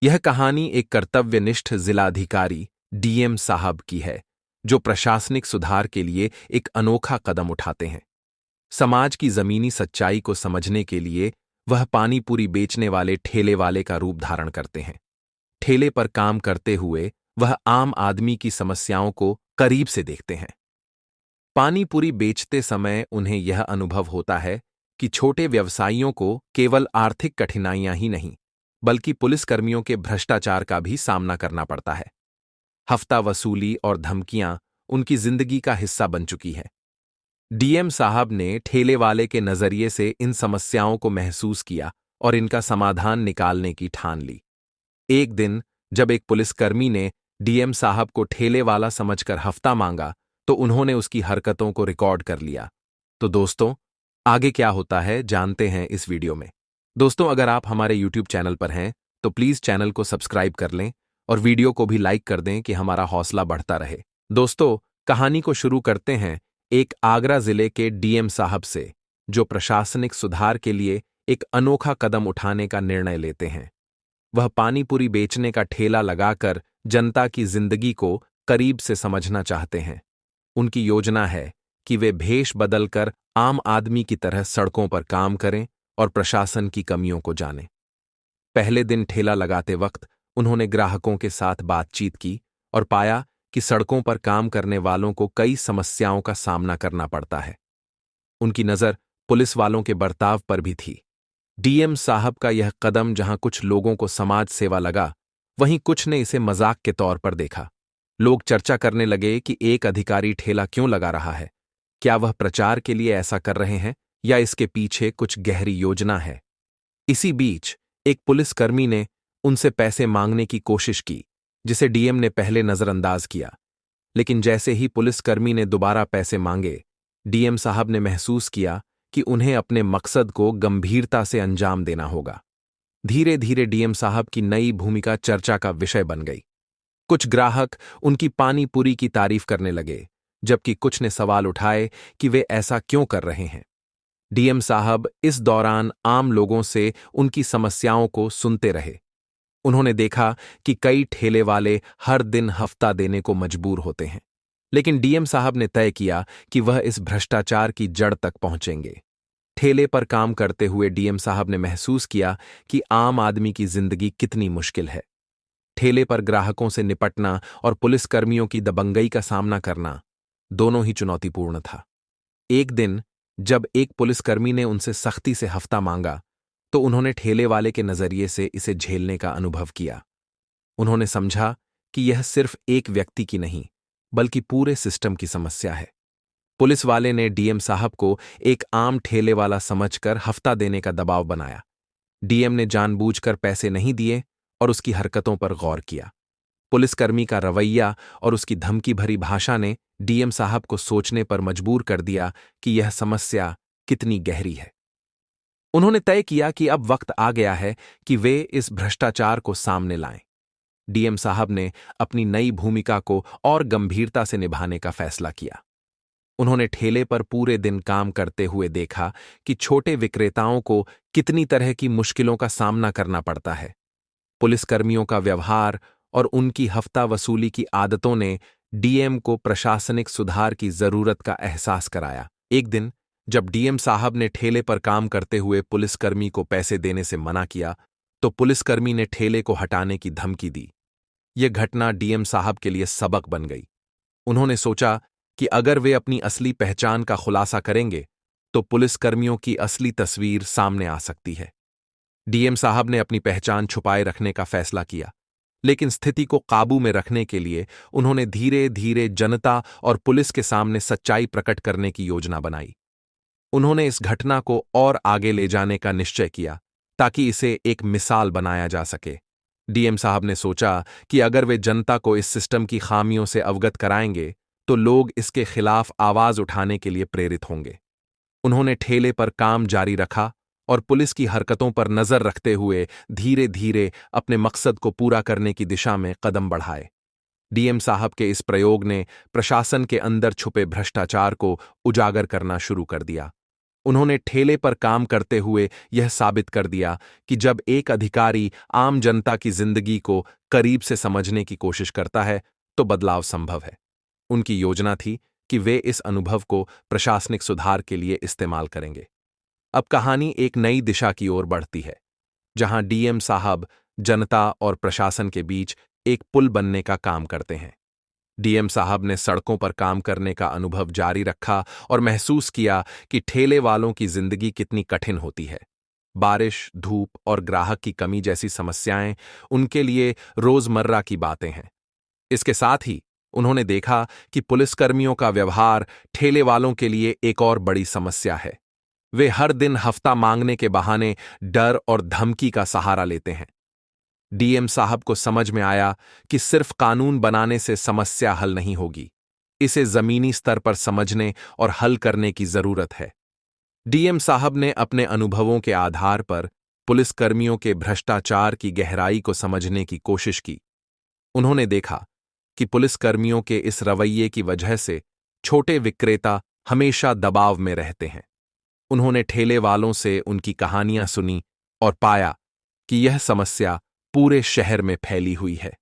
यह कहानी एक कर्तव्यनिष्ठ जिलाधिकारी डीएम साहब की है, जो प्रशासनिक सुधार के लिए एक अनोखा कदम उठाते हैं। समाज की जमीनी सच्चाई को समझने के लिए वह पानी पूरी बेचने वाले ठेले वाले का रूप धारण करते हैं। ठेले पर काम करते हुए वह आम आदमी की समस्याओं को करीब से देखते हैं। पानी पूरी बेचते समय उन्हें यह अनुभव होता है कि छोटे व्यवसायियों को केवल आर्थिक कठिनाइयां ही नहीं, बल्कि पुलिसकर्मियों के भ्रष्टाचार का भी सामना करना पड़ता है। हफ्ता वसूली और धमकियां उनकी जिंदगी का हिस्सा बन चुकी है। डीएम साहब ने ठेले वाले के नजरिए से इन समस्याओं को महसूस किया और इनका समाधान निकालने की ठान ली। एक दिन जब एक पुलिसकर्मी ने डीएम साहब को ठेले वाला समझकर हफ्ता मांगा, तो उन्होंने उसकी हरकतों को रिकॉर्ड कर लिया। तो दोस्तों, आगे क्या होता है जानते हैं इस वीडियो में। दोस्तों, अगर आप हमारे YouTube चैनल पर हैं तो प्लीज चैनल को सब्सक्राइब कर लें और वीडियो को भी लाइक कर दें कि हमारा हौसला बढ़ता रहे। दोस्तों, कहानी को शुरू करते हैं एक आगरा जिले के डीएम साहब से, जो प्रशासनिक सुधार के लिए एक अनोखा कदम उठाने का निर्णय लेते हैं। वह पानीपुरी बेचने का ठेला लगाकर जनता की जिंदगी को करीब से समझना चाहते हैं। उनकी योजना है कि वे भेष बदलकर आम आदमी की तरह सड़कों पर काम करें और प्रशासन की कमियों को जानें। पहले दिन ठेला लगाते वक्त उन्होंने ग्राहकों के साथ बातचीत की और पाया कि सड़कों पर काम करने वालों को कई समस्याओं का सामना करना पड़ता है। उनकी नज़र पुलिस वालों के बर्ताव पर भी थी। डीएम साहब का यह कदम जहां कुछ लोगों को समाज सेवा लगा, वहीं कुछ ने इसे मजाक के तौर पर देखा। लोग चर्चा करने लगे कि एक अधिकारी ठेला क्यों लगा रहा है। क्या वह प्रचार के लिए ऐसा कर रहे हैं या इसके पीछे कुछ गहरी योजना है? इसी बीच एक पुलिसकर्मी ने उनसे पैसे मांगने की कोशिश की, जिसे डीएम ने पहले नजरअंदाज किया। लेकिन जैसे ही पुलिसकर्मी ने दोबारा पैसे मांगे, डीएम साहब ने महसूस किया कि उन्हें अपने मकसद को गंभीरता से अंजाम देना होगा। धीरे धीरे डीएम साहब की नई भूमिका चर्चा का विषय बन गई। कुछ ग्राहक उनकी पानी पूरी की तारीफ करने लगे, जबकि कुछ ने सवाल उठाए कि वे ऐसा क्यों कर रहे हैं। डीएम साहब इस दौरान आम लोगों से उनकी समस्याओं को सुनते रहे। उन्होंने देखा कि कई ठेले वाले हर दिन हफ्ता देने को मजबूर होते हैं, लेकिन डीएम साहब ने तय किया कि वह इस भ्रष्टाचार की जड़ तक पहुंचेंगे। ठेले पर काम करते हुए डीएम साहब ने महसूस किया कि आम आदमी की जिंदगी कितनी मुश्किल है। ठेले पर ग्राहकों से निपटना और पुलिसकर्मियों की दबंगई का सामना करना दोनों ही चुनौतीपूर्ण था। एक दिन जब एक पुलिसकर्मी ने उनसे सख्ती से हफ्ता मांगा, तो उन्होंने ठेले वाले के नजरिए से इसे झेलने का अनुभव किया। उन्होंने समझा कि यह सिर्फ एक व्यक्ति की नहीं, बल्कि पूरे सिस्टम की समस्या है। पुलिस वाले ने डीएम साहब को एक आम ठेले वाला समझकर हफ्ता देने का दबाव बनाया। डीएम ने जानबूझकर पैसे नहीं दिए और उसकी हरकतों पर गौर किया। पुलिसकर्मी का रवैया और उसकी धमकी भरी भाषा ने डीएम साहब को सोचने पर मजबूर कर दिया कि यह समस्या कितनी गहरी है। उन्होंने तय किया कि अब वक्त आ गया है कि वे इस भ्रष्टाचार को सामने लाएं। डीएम साहब ने अपनी नई भूमिका को और गंभीरता से निभाने का फैसला किया। उन्होंने ठेले पर पूरे दिन काम करते हुए देखा कि छोटे विक्रेताओं को कितनी तरह की मुश्किलों का सामना करना पड़ता है। पुलिसकर्मियों का व्यवहार और उनकी हफ्ता वसूली की आदतों ने डीएम को प्रशासनिक सुधार की जरूरत का एहसास कराया। एक दिन जब डीएम साहब ने ठेले पर काम करते हुए पुलिसकर्मी को पैसे देने से मना किया, तो पुलिसकर्मी ने ठेले को हटाने की धमकी दी। यह घटना डीएम साहब के लिए सबक बन गई। उन्होंने सोचा कि अगर वे अपनी असली पहचान का खुलासा करेंगे, तो पुलिसकर्मियों की असली तस्वीर सामने आ सकती है। डीएम साहब ने अपनी पहचान छुपाए रखने का फैसला किया, लेकिन स्थिति को काबू में रखने के लिए उन्होंने धीरे धीरे जनता और पुलिस के सामने सच्चाई प्रकट करने की योजना बनाई। उन्होंने इस घटना को और आगे ले जाने का निश्चय किया, ताकि इसे एक मिसाल बनाया जा सके। डीएम साहब ने सोचा कि अगर वे जनता को इस सिस्टम की खामियों से अवगत कराएंगे, तो लोग इसके खिलाफ आवाज उठाने के लिए प्रेरित होंगे। उन्होंने ठेले पर काम जारी रखा और पुलिस की हरकतों पर नजर रखते हुए धीरे धीरे अपने मकसद को पूरा करने की दिशा में कदम बढ़ाए। डीएम साहब के इस प्रयोग ने प्रशासन के अंदर छुपे भ्रष्टाचार को उजागर करना शुरू कर दिया। उन्होंने ठेले पर काम करते हुए यह साबित कर दिया कि जब एक अधिकारी आम जनता की जिंदगी को करीब से समझने की कोशिश करता है तो बदलाव संभव है। उनकी योजना थी कि वे इस अनुभव को प्रशासनिक सुधार के लिए इस्तेमाल करेंगे। अब कहानी एक नई दिशा की ओर बढ़ती है, जहां डीएम साहब जनता और प्रशासन के बीच एक पुल बनने का काम करते हैं। डीएम साहब ने सड़कों पर काम करने का अनुभव जारी रखा और महसूस किया कि ठेले वालों की जिंदगी कितनी कठिन होती है। बारिश, धूप और ग्राहक की कमी जैसी समस्याएं उनके लिए रोजमर्रा की बातें हैं। इसके साथ ही उन्होंने देखा कि पुलिसकर्मियों का व्यवहार ठेले वालों के लिए एक और बड़ी समस्या है। वे हर दिन हफ्ता मांगने के बहाने डर और धमकी का सहारा लेते हैं। डीएम साहब को समझ में आया कि सिर्फ कानून बनाने से समस्या हल नहीं होगी, इसे जमीनी स्तर पर समझने और हल करने की जरूरत है। डीएम साहब ने अपने अनुभवों के आधार पर पुलिसकर्मियों के भ्रष्टाचार की गहराई को समझने की कोशिश की। उन्होंने देखा कि पुलिसकर्मियों के इस रवैये की वजह से छोटे विक्रेता हमेशा दबाव में रहते हैं। उन्होंने ठेले वालों से उनकी कहानियां सुनी और पाया कि यह समस्या पूरे शहर में फैली हुई है।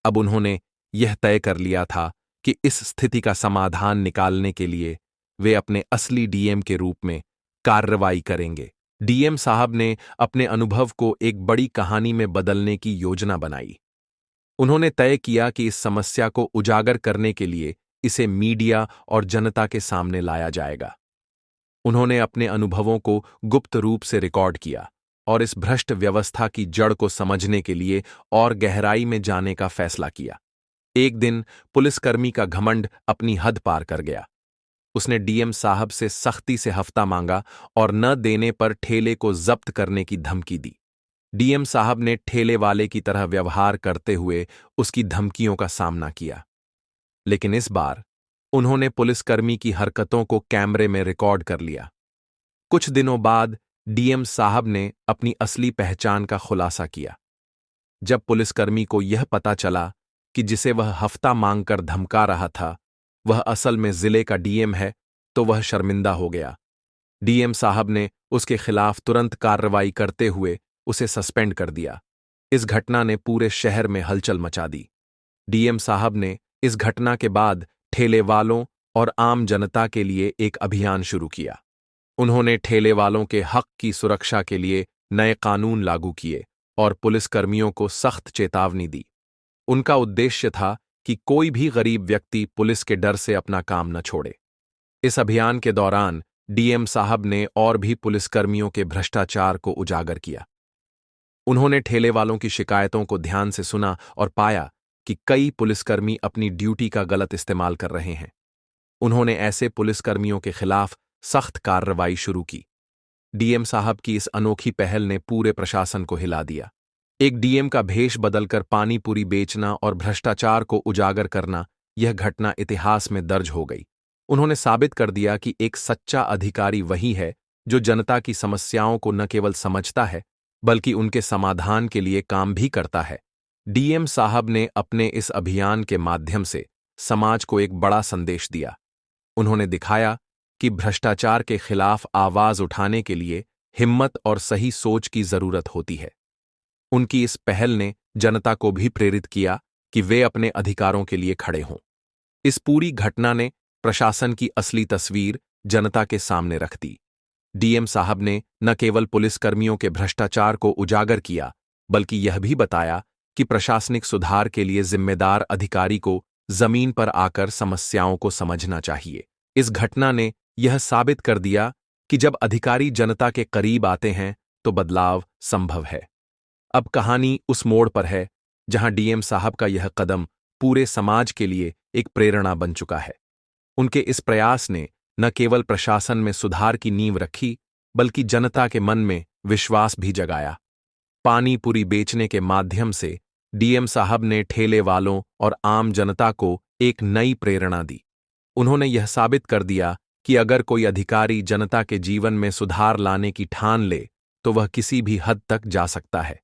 अब उन्होंने यह तय कर लिया था कि इस स्थिति का समाधान निकालने के लिए वे अपने असली डीएम के रूप में कार्रवाई करेंगे। डीएम साहब ने अपने अनुभव को एक बड़ी कहानी में बदलने की योजना बनाई। उन्होंने तय किया कि इस समस्या को उजागर करने के लिए इसे मीडिया और जनता के सामने लाया जाएगा। उन्होंने अपने अनुभवों को गुप्त रूप से रिकॉर्ड किया और इस भ्रष्ट व्यवस्था की जड़ को समझने के लिए और गहराई में जाने का फैसला किया। एक दिन पुलिसकर्मी का घमंड अपनी हद पार कर गया। उसने डीएम साहब से सख्ती से हफ्ता मांगा और न देने पर ठेले को जब्त करने की धमकी दी। डीएम साहब ने ठेले वाले की तरह व्यवहार करते हुए उसकी धमकियों का सामना किया, लेकिन इस बार उन्होंने पुलिसकर्मी की हरकतों को कैमरे में रिकॉर्ड कर लिया। कुछ दिनों बाद डीएम साहब ने अपनी असली पहचान का खुलासा किया। जब पुलिसकर्मी को यह पता चला कि जिसे वह हफ्ता मांगकर धमका रहा था वह असल में जिले का डीएम है, तो वह शर्मिंदा हो गया। डीएम साहब ने उसके खिलाफ तुरंत कार्रवाई करते हुए उसे सस्पेंड कर दिया। इस घटना ने पूरे शहर में हलचल मचा दी। डीएम साहब ने इस घटना के बाद ठेले वालों और आम जनता के लिए एक अभियान शुरू किया। उन्होंने ठेले वालों के हक की सुरक्षा के लिए नए कानून लागू किए और पुलिसकर्मियों को सख्त चेतावनी दी। उनका उद्देश्य था कि कोई भी गरीब व्यक्ति पुलिस के डर से अपना काम न छोड़े। इस अभियान के दौरान डीएम साहब ने और भी पुलिसकर्मियों के भ्रष्टाचार को उजागर किया। उन्होंने ठेले वालों की शिकायतों को ध्यान से सुना और पाया कि कई पुलिसकर्मी अपनी ड्यूटी का गलत इस्तेमाल कर रहे हैं। उन्होंने ऐसे पुलिसकर्मियों के खिलाफ सख्त कार्रवाई शुरू की। डीएम साहब की इस अनोखी पहल ने पूरे प्रशासन को हिला दिया। एक डीएम का भेष बदलकर पानी पूरी बेचना और भ्रष्टाचार को उजागर करना, यह घटना इतिहास में दर्ज हो गई। उन्होंने साबित कर दिया कि एक सच्चा अधिकारी वही है जो जनता की समस्याओं को न केवल समझता है बल्कि उनके समाधान के लिए काम भी करता है। डीएम साहब ने अपने इस अभियान के माध्यम से समाज को एक बड़ा संदेश दिया। उन्होंने दिखाया कि भ्रष्टाचार के खिलाफ आवाज उठाने के लिए हिम्मत और सही सोच की जरूरत होती है। उनकी इस पहल ने जनता को भी प्रेरित किया कि वे अपने अधिकारों के लिए खड़े हों। इस पूरी घटना ने प्रशासन की असली तस्वीर जनता के सामने रख दी। डीएम साहब ने न केवल पुलिसकर्मियों के भ्रष्टाचार को उजागर किया बल्कि यह भी बताया कि प्रशासनिक सुधार के लिए जिम्मेदार अधिकारी को जमीन पर आकर समस्याओं को समझना चाहिए। इस घटना ने यह साबित कर दिया कि जब अधिकारी जनता के करीब आते हैं तो बदलाव संभव है। अब कहानी उस मोड़ पर है जहां डीएम साहब का यह कदम पूरे समाज के लिए एक प्रेरणा बन चुका है। उनके इस प्रयास ने न केवल प्रशासन में सुधार की नींव रखी बल्कि जनता के मन में विश्वास भी जगाया। पानी पूरी बेचने के माध्यम से डीएम साहब ने ठेले वालों और आम जनता को एक नई प्रेरणा दी। उन्होंने यह साबित कर दिया कि अगर कोई अधिकारी जनता के जीवन में सुधार लाने की ठान ले तो वह किसी भी हद तक जा सकता है।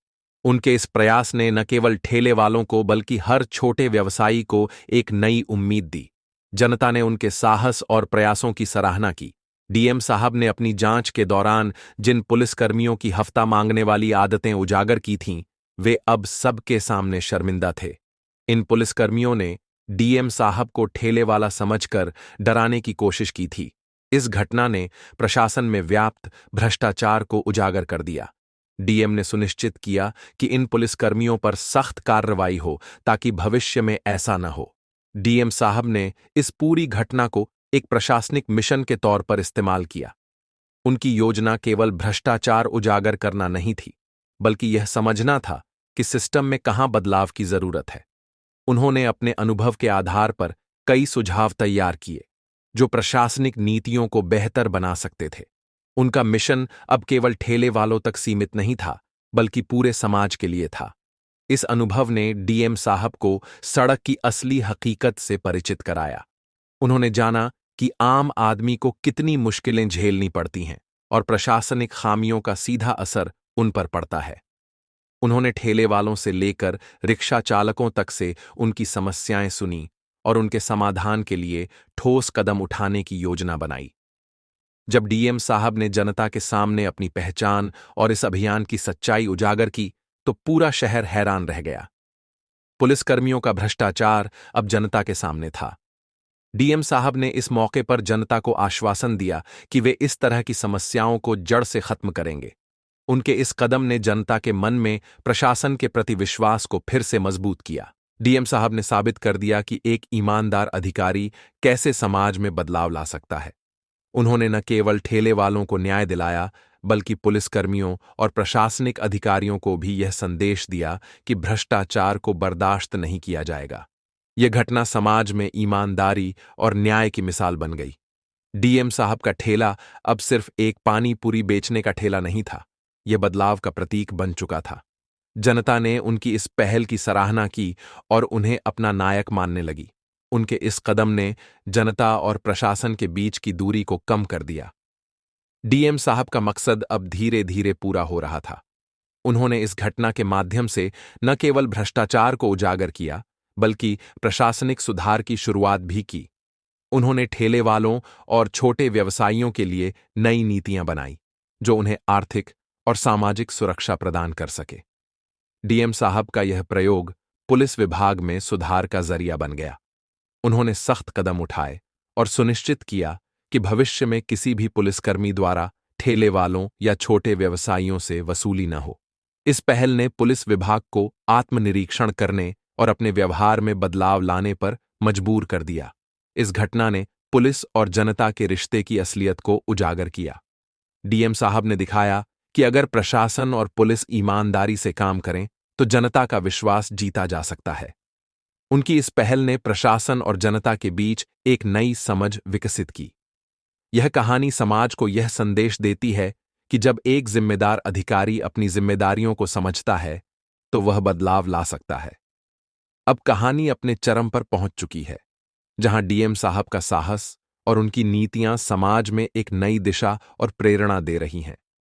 उनके इस प्रयास ने न केवल ठेले वालों को बल्कि हर छोटे व्यवसायी को एक नई उम्मीद दी। जनता ने उनके साहस और प्रयासों की सराहना की डीएम साहब ने अपनी जांच के दौरान जिन पुलिसकर्मियों की हफ्ता मांगने वाली आदतें उजागर की थीं, वे अब सबके सामने शर्मिंदा थे। इन पुलिसकर्मियों ने डीएम साहब को ठेले वाला समझकर डराने की कोशिश की थी। इस घटना ने प्रशासन में व्याप्त भ्रष्टाचार को उजागर कर दिया। डीएम ने सुनिश्चित किया कि इन पुलिसकर्मियों पर सख्त कार्रवाई हो ताकि भविष्य में ऐसा न हो। डीएम साहब ने इस पूरी घटना को एक प्रशासनिक मिशन के तौर पर इस्तेमाल किया। उनकी योजना केवल भ्रष्टाचार उजागर करना नहीं थी, बल्कि यह समझना था कि सिस्टम में कहां बदलाव की जरूरत है। उन्होंने अपने अनुभव के आधार पर कई सुझाव तैयार किए, जो प्रशासनिक नीतियों को बेहतर बना सकते थे। उनका मिशन अब केवल ठेले वालों तक सीमित नहीं था, बल्कि पूरे समाज के लिए था। इस अनुभव ने डीएम साहब को सड़क की असली हकीकत से परिचित कराया। उन्होंने जाना कि आम आदमी को कितनी मुश्किलें झेलनी पड़ती हैं और प्रशासनिक खामियों का सीधा असर उन पर पड़ता है। उन्होंने ठेले वालों से लेकर रिक्शा चालकों तक से उनकी समस्याएं सुनी और उनके समाधान के लिए ठोस कदम उठाने की योजना बनाई। जब डीएम साहब ने जनता के सामने अपनी पहचान और इस अभियान की सच्चाई उजागर की, तो पूरा शहर हैरान रह गया। पुलिसकर्मियों का भ्रष्टाचार अब जनता के सामने था। डीएम साहब ने इस मौके पर जनता को आश्वासन दिया कि वे इस तरह की समस्याओं को जड़ से खत्म करेंगे। उनके इस कदम ने जनता के मन में प्रशासन के प्रति विश्वास को फिर से मजबूत किया। डीएम साहब ने साबित कर दिया कि एक ईमानदार अधिकारी कैसे समाज में बदलाव ला सकता है। उन्होंने न केवल ठेले वालों को न्याय दिलाया, बल्कि पुलिसकर्मियों और प्रशासनिक अधिकारियों को भी यह संदेश दिया कि भ्रष्टाचार को बर्दाश्त नहीं किया जाएगा। यह घटना समाज में ईमानदारी और न्याय की मिसाल बन गई। डीएम साहब का ठेला अब सिर्फ एक पानी पूरी बेचने का ठेला नहीं था, यह बदलाव का प्रतीक बन चुका था। जनता ने उनकी इस पहल की सराहना की और उन्हें अपना नायक मानने लगी। उनके इस कदम ने जनता और प्रशासन के बीच की दूरी को कम कर दिया। डीएम साहब का मकसद अब धीरे धीरे पूरा हो रहा था। उन्होंने इस घटना के माध्यम से न केवल भ्रष्टाचार को उजागर किया, बल्कि प्रशासनिक सुधार की शुरुआत भी की। उन्होंने ठेले वालों और छोटे व्यवसायियों के लिए नई नीतियां बनाई, जो उन्हें आर्थिक और सामाजिक सुरक्षा प्रदान कर सके। डीएम साहब का यह प्रयोग पुलिस विभाग में सुधार का जरिया बन गया। उन्होंने सख्त कदम उठाए और सुनिश्चित किया कि भविष्य में किसी भी पुलिसकर्मी द्वारा ठेले वालों या छोटे व्यवसायियों से वसूली न हो। इस पहल ने पुलिस विभाग को आत्मनिरीक्षण करने और अपने व्यवहार में बदलाव लाने पर मजबूर कर दिया। इस घटना ने पुलिस और जनता के रिश्ते की असलियत को उजागर किया। डीएम साहब ने दिखाया कि अगर प्रशासन और पुलिस ईमानदारी से काम करें, तो जनता का विश्वास जीता जा सकता है। उनकी इस पहल ने प्रशासन और जनता के बीच एक नई समझ विकसित की। यह कहानी समाज को यह संदेश देती है कि जब एक जिम्मेदार अधिकारी अपनी जिम्मेदारियों को समझता है, तो वह बदलाव ला सकता है। अब कहानी अपने चरम पर पहुंच चुकी है, जहां डीएम साहब का साहस और उनकी नीतियां समाज में एक नई दिशा और प्रेरणा दे रही हैं।